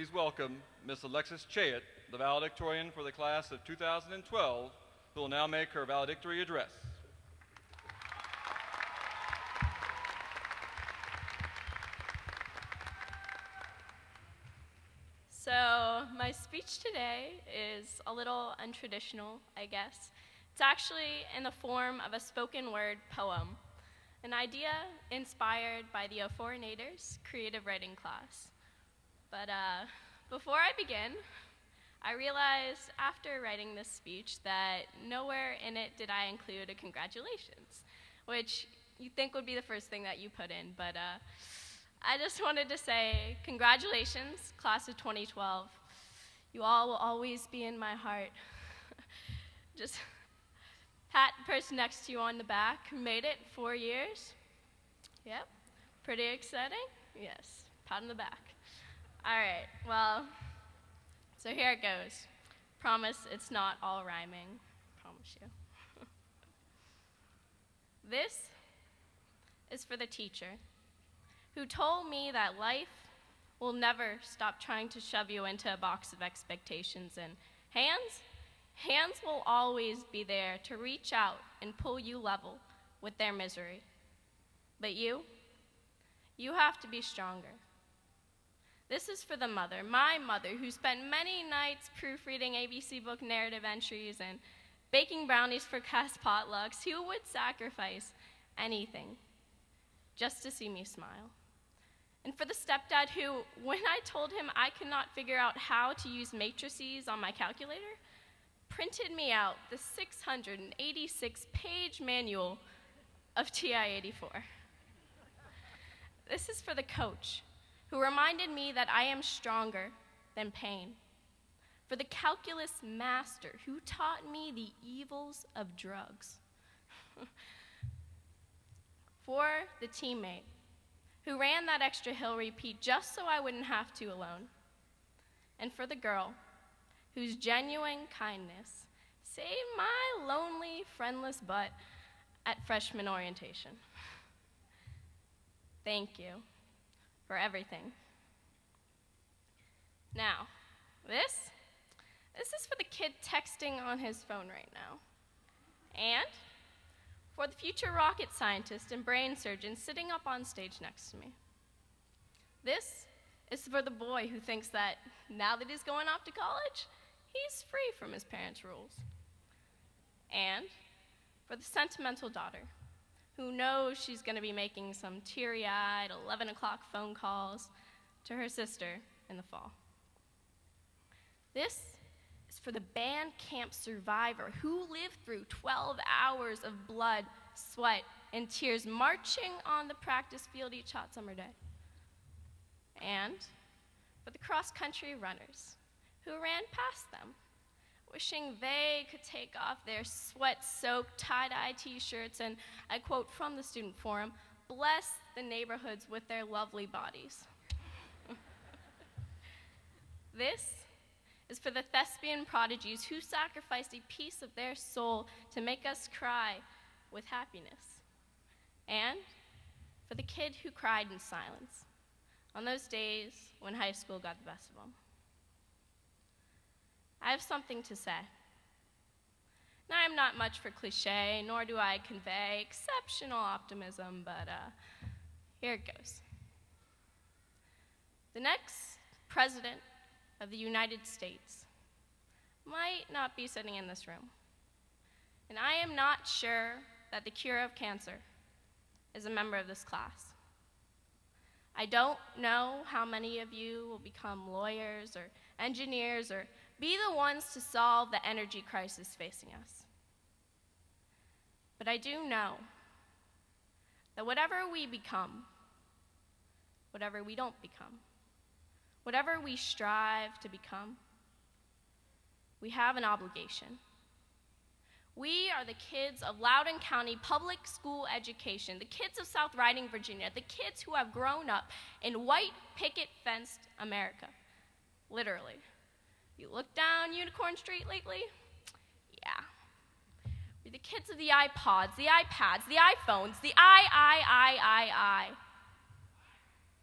please welcome Miss Alexis Chaet, the valedictorian for the class of 2012, who will now make her valedictory address. So my speech today is a little untraditional, I guess. It's actually in the form of a spoken word poem, an idea inspired by the O4-nators creative writing class. But before I begin, I realized after writing this speech that nowhere in it did I include a congratulations, which you'd think would be the first thing that you put in, but I just wanted to say congratulations, class of 2012. You all will always be in my heart. Just pat the person next to you on the back who made it 4 years. Yep, pretty exciting? Yes, pat on the back. All right, well, so here it goes. Promise it's not all rhyming, promise you. This is for the teacher who told me that life will never stop trying to shove you into a box of expectations, and hands will always be there to reach out and pull you level with their misery. But you have to be stronger. This is for the mother, my mother, who spent many nights proofreading ABC book narrative entries and baking brownies for class potlucks, who would sacrifice anything just to see me smile. And for the stepdad who, when I told him I could not figure out how to use matrices on my calculator, printed me out the 686-page manual of TI-84. This is for the coach who reminded me that I am stronger than pain. For the calculus master who taught me the evils of drugs. For the teammate who ran that extra hill repeat just so I wouldn't have to alone. And for the girl whose genuine kindness saved my lonely, friendless butt at freshman orientation. Thank you for everything. Now, this is for the kid texting on his phone right now. And for the future rocket scientist and brain surgeon sitting up on stage next to me. This is for the boy who thinks that now that he's going off to college, he's free from his parents' rules. And for the sentimental daughter who knows she's going to be making some teary-eyed 11 o'clock phone calls to her sister in the fall. This is for the band camp survivor who lived through 12 hours of blood, sweat, and tears marching on the practice field each hot summer day. And for the cross-country runners who ran past them, wishing they could take off their sweat-soaked tie-dye t-shirts and, I quote from the student forum, bless the neighborhoods with their lovely bodies. This is for the thespian prodigies who sacrificed a piece of their soul to make us cry with happiness. And for the kid who cried in silence on those days when high school got the best of them. I have something to say. Now, I'm not much for cliche, nor do I convey exceptional optimism, but here it goes. The next president of the United States might not be sitting in this room. And I am not sure that the cure of cancer is a member of this class. I don't know how many of you will become lawyers or engineers or be the ones to solve the energy crisis facing us. But I do know that whatever we become, whatever we don't become, whatever we strive to become, we have an obligation. We are the kids of Loudoun County Public School Education, the kids of South Riding, Virginia, the kids who have grown up in white picket-fenced America, literally. You look down Unicorn Street lately? Yeah. We're the kids of the iPods, the iPads, the iPhones, the I.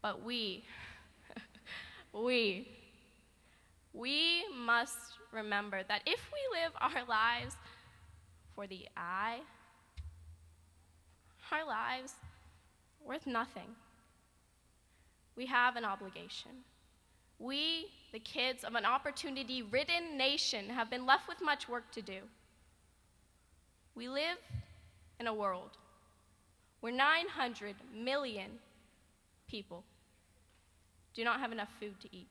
But we We must remember that if we live our lives for the I, our lives are worth nothing. We have an obligation. We, the kids of an opportunity-ridden nation, have been left with much work to do. We live in a world where 900 million people do not have enough food to eat.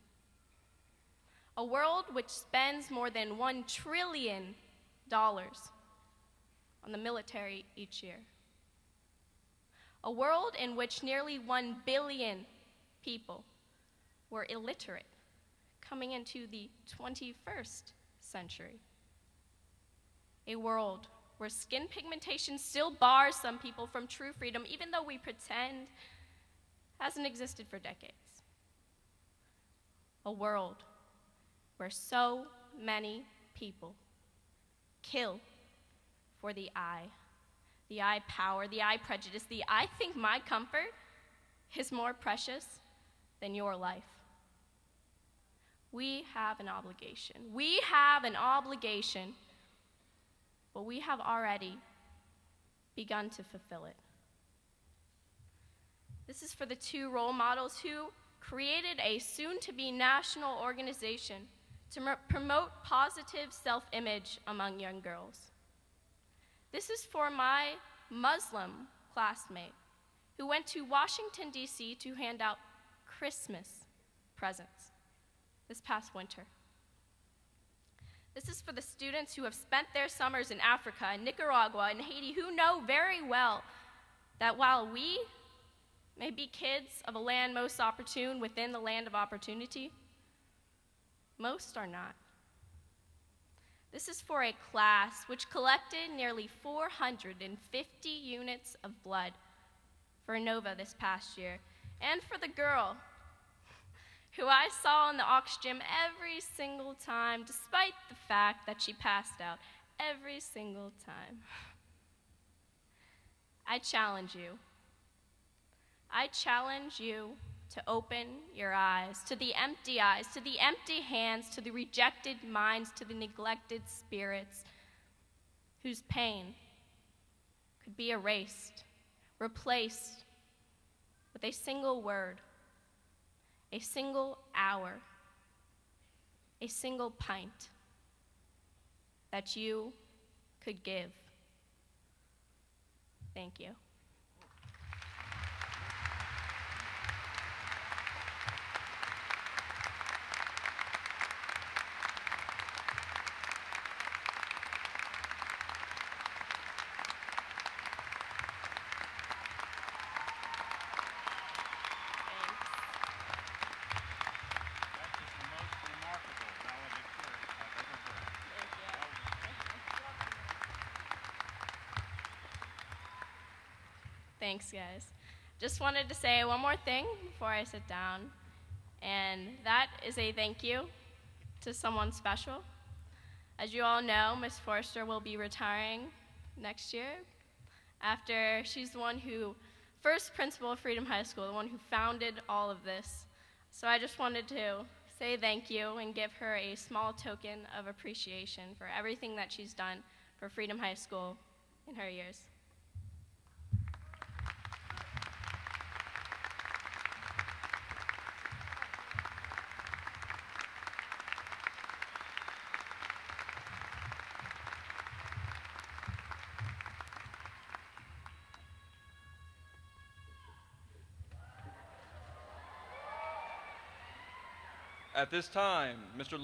A world which spends more than $1 trillion on the military each year. A world in which nearly 1 billion people were illiterate coming into the 21st century. A world where skin pigmentation still bars some people from true freedom, even though we pretend hasn't existed for decades. A world where so many people kill for the I power, the I prejudice, the I think my comfort is more precious than your life. We have an obligation. We have an obligation, but we have already begun to fulfill it. This is for the two role models who created a soon-to-be national organization to promote positive self-image among young girls. This is for my Muslim classmate who went to Washington, D.C. to hand out Christmas presents this past winter. This is for the students who have spent their summers in Africa, in Nicaragua, and Haiti, who know very well that while we may be kids of a land most opportune within the land of opportunity, most are not. This is for a class which collected nearly 450 units of blood for Nova this past year, and for the girl who I saw in the aux gym every single time, despite the fact that she passed out every single time. I challenge you. I challenge you to open your eyes to the empty hands, to the rejected minds, to the neglected spirits whose pain could be erased, replaced with a single word, a single hour, a single pint that you could give. Thank you. Thanks, guys. Just wanted to say one more thing before I sit down, and that is a thank you to someone special. As you all know, Miss Forrester will be retiring next year after she's the one who, first principal of Freedom High School, the one who founded all of this. So I just wanted to say thank you and give her a small token of appreciation for everything that she's done for Freedom High School in her years. At this time, Mr.